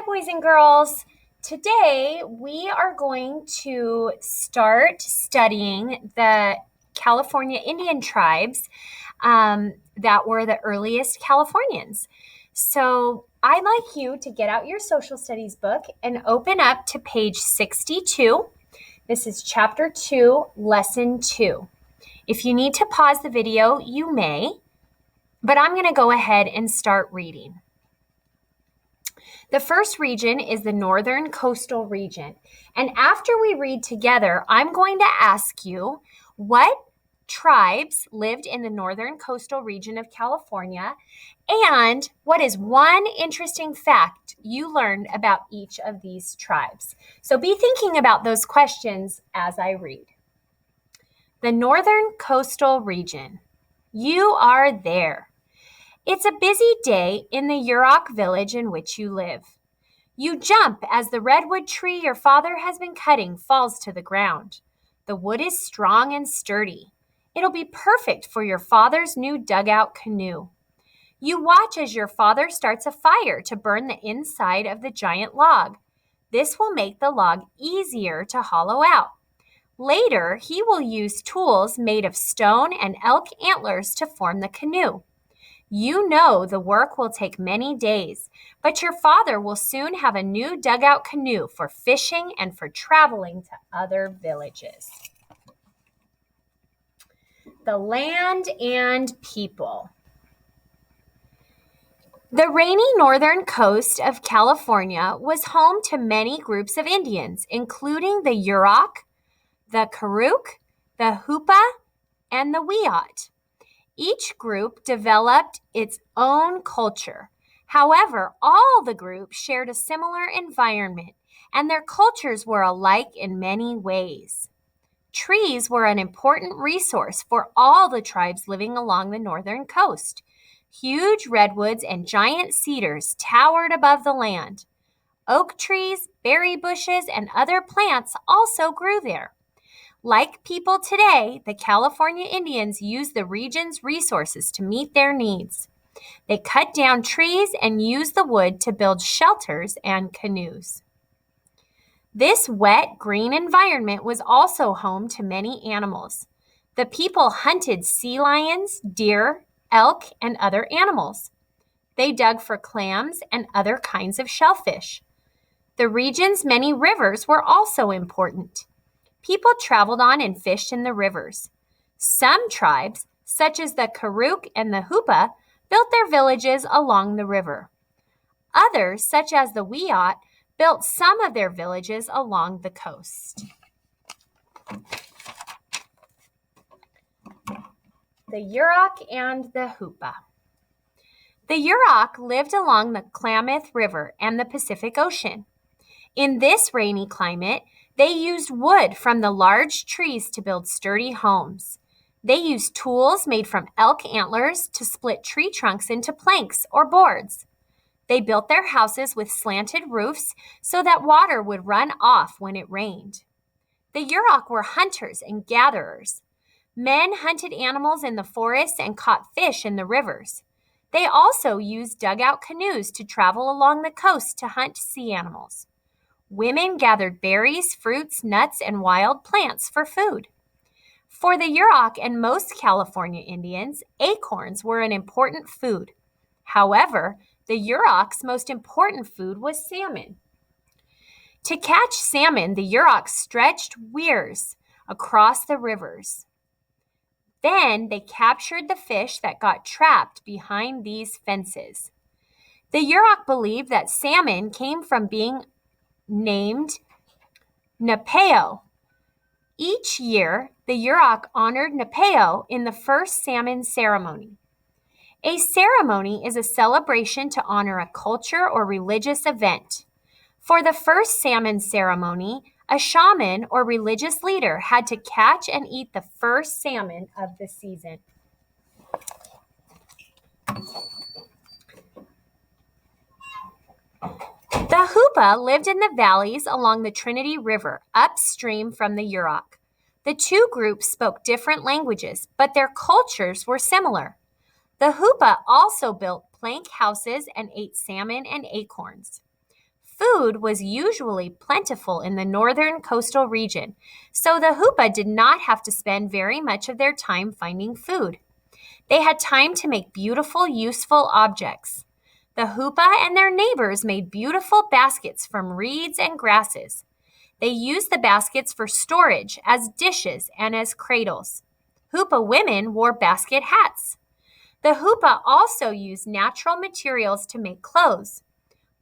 boys and girls. Today we are going to start studying the California Indian tribes that were the earliest Californians. So I'd like you to get out your social studies book and open up to page 62. This is chapter 2, lesson 2. If you need to pause the video, you may, but I'm going to go ahead and start reading. The first region is the Northern Coastal Region. And after we read together, I'm going to ask you what tribes lived in the Northern Coastal Region of California and what is one interesting fact you learned about each of these tribes. So be thinking about those questions as I read. The Northern Coastal Region. You are there. It's a busy day in the Yurok village in which you live. You jump as the redwood tree your father has been cutting falls to the ground. The wood is strong and sturdy. It'll be perfect for your father's new dugout canoe. You watch as your father starts a fire to burn the inside of the giant log. This will make the log easier to hollow out. Later, he will use tools made of stone and elk antlers to form the canoe. You know the work will take many days, but your father will soon have a new dugout canoe for fishing and for traveling to other villages. The land and people. The rainy northern coast of California was home to many groups of Indians, including the Yurok, the Karuk, the Hupa, and the Wiyot. Each group developed its own culture. However, all the groups shared a similar environment, and their cultures were alike in many ways. Trees were an important resource for all the tribes living along the northern coast. Huge redwoods and giant cedars towered above the land. Oak trees, berry bushes, and other plants also grew there. Like people today, the California Indians used the region's resources to meet their needs. They cut down trees and used the wood to build shelters and canoes. This wet, green environment was also home to many animals. The people hunted sea lions, deer, elk, and other animals. They dug for clams and other kinds of shellfish. The region's many rivers were also important. People traveled on and fished in the rivers. Some tribes, such as the Karuk and the Hupa, built their villages along the river. Others, such as the Wiyot, built some of their villages along the coast. The Yurok and the Hupa. The Yurok lived along the Klamath River and the Pacific Ocean. In this rainy climate, they used wood from the large trees to build sturdy homes. They used tools made from elk antlers to split tree trunks into planks or boards. They built their houses with slanted roofs so that water would run off when it rained. The Yurok were hunters and gatherers. Men hunted animals in the forests and caught fish in the rivers. They also used dugout canoes to travel along the coast to hunt sea animals. Women gathered berries, fruits, nuts, and wild plants for food. For the Yurok and most California Indians, acorns were an important food. However, the Yurok's most important food was salmon. To catch salmon, the Yurok stretched weirs across the rivers. Then they captured the fish that got trapped behind these fences. The Yurok believed that salmon came from being named Napeo. Each year, the Yurok honored Napeo in the first salmon ceremony. A ceremony is a celebration to honor a culture or religious event. For the first salmon ceremony, a shaman or religious leader had to catch and eat the first salmon of the season. The Hupa lived in the valleys along the Trinity River, upstream from the Yurok. The two groups spoke different languages, but their cultures were similar. The Hupa also built plank houses and ate salmon and acorns. food was usually plentiful in the northern coastal region, so the Hupa did not have to spend very much of their time finding food. They had time to make beautiful, useful objects. The Hupa and their neighbors made beautiful baskets from reeds and grasses. They used the baskets for storage, as dishes, and as cradles. Hupa women wore basket hats. The Hupa also used natural materials to make clothes.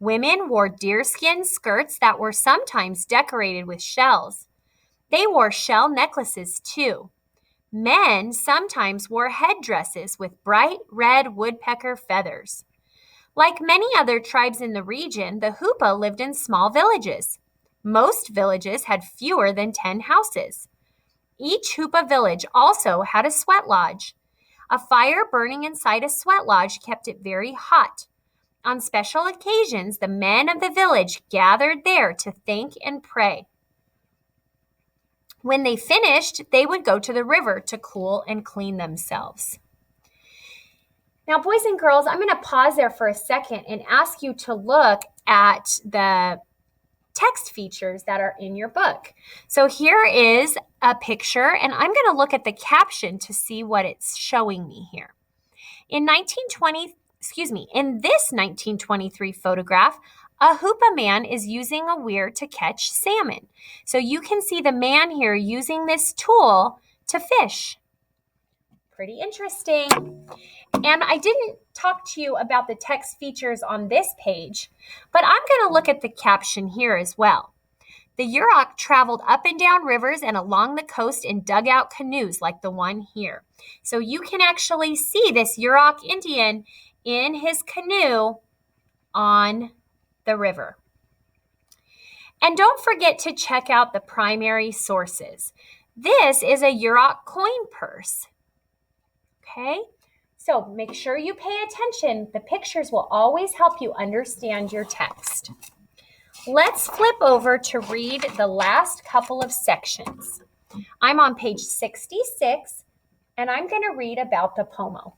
Women wore deerskin skirts that were sometimes decorated with shells. They wore shell necklaces too. Men sometimes wore headdresses with bright red woodpecker feathers. Like many other tribes in the region, the Hupa lived in small villages. Most villages had fewer than 10 houses. Each Hupa village also had a sweat lodge. A fire burning inside a sweat lodge kept it very hot. On special occasions, the men of the village gathered there to thank and pray. When they finished, they would go to the river to cool and clean themselves. Now, boys and girls, I'm going to pause there for a second and ask you to look at the text features that are in your book. So here is a picture, and I'm going to look at the caption to see what it's showing me here. In this 1923 photograph, a Hupa man is using a weir to catch salmon. So you can see the man here using this tool to fish. Pretty interesting. And I didn't talk to you about the text features on this page, but I'm going to look at the caption here as well. The Yurok traveled up and down rivers and along the coast in dugout canoes like the one here. So you can actually see this Yurok Indian in his canoe on the river. And don't forget to check out the primary sources. This is a Yurok coin purse. Okay? So make sure you pay attention. The pictures will always help you understand your text. Let's flip over to read the last couple of sections. I'm on page 66, and I'm going to read about the Pomo.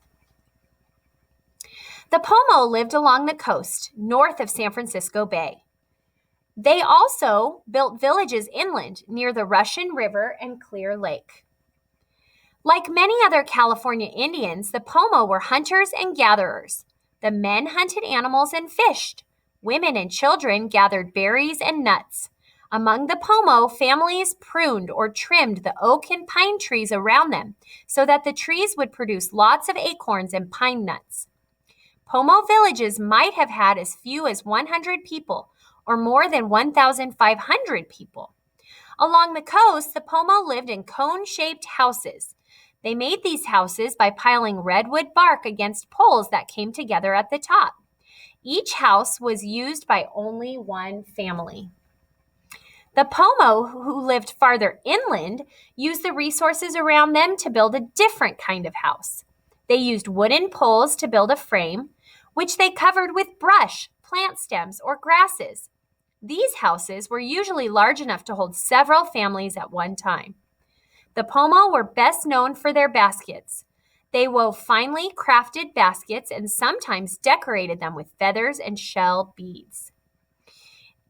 The Pomo lived along the coast, north of San Francisco Bay. They also built villages inland near the Russian River and Clear Lake. Like many other California Indians, the Pomo were hunters and gatherers. The men hunted animals and fished. Women and children gathered berries and nuts. Among the Pomo, families pruned or trimmed the oak and pine trees around them so that the trees would produce lots of acorns and pine nuts. Pomo villages might have had as few as 100 people or more than 1,500 people. Along the coast, the Pomo lived in cone-shaped houses. They made these houses by piling redwood bark against poles that came together at the top. Each house was used by only one family. The Pomo, who lived farther inland, used the resources around them to build a different kind of house. They used wooden poles to build a frame, which they covered with brush, plant stems, or grasses. These houses were usually large enough to hold several families at one time. The Pomo were best known for their baskets. They wove finely crafted baskets and sometimes decorated them with feathers and shell beads.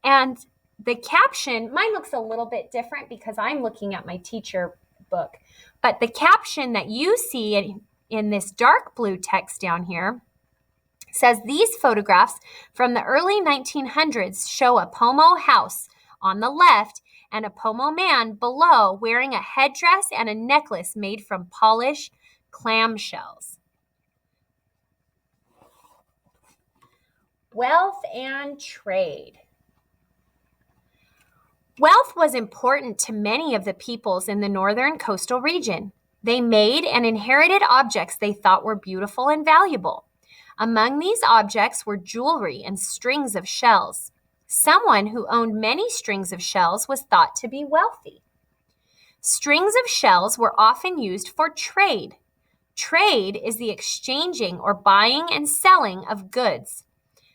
And the caption, mine looks a little bit different because I'm looking at my teacher book, but the caption that you see in this dark blue text down here says these photographs from the early 1900s show a Pomo house on the left and a Pomo man below wearing a headdress and a necklace made from polished clamshells. Wealth and trade. Wealth was important to many of the peoples in the northern coastal region. They made and inherited objects they thought were beautiful and valuable. Among these objects were jewelry and strings of shells. Someone who owned many strings of shells was thought to be wealthy. Strings of shells were often used for trade. Trade is the exchanging or buying and selling of goods.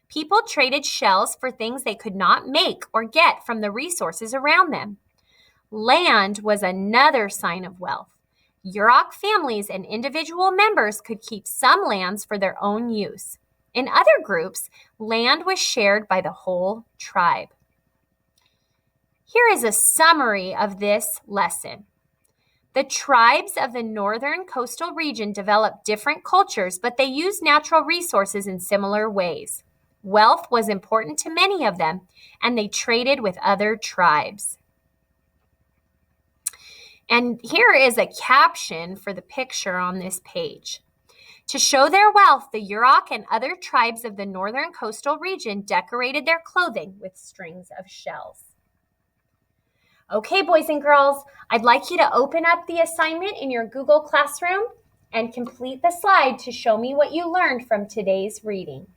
People traded shells for things they could not make or get from the resources around them. Land was another sign of wealth. Yurok families and individual members could keep some lands for their own use. In other groups, land was shared by the whole tribe. Here is a summary of this lesson. The tribes of the northern coastal region developed different cultures, but they used natural resources in similar ways. Wealth was important to many of them, and they traded with other tribes. And here is a caption for the picture on this page. To show their wealth, the Yurok and other tribes of the northern coastal region decorated their clothing with strings of shells. Okay, boys and girls, I'd like you to open up the assignment in your Google Classroom and complete the slide to show me what you learned from today's reading.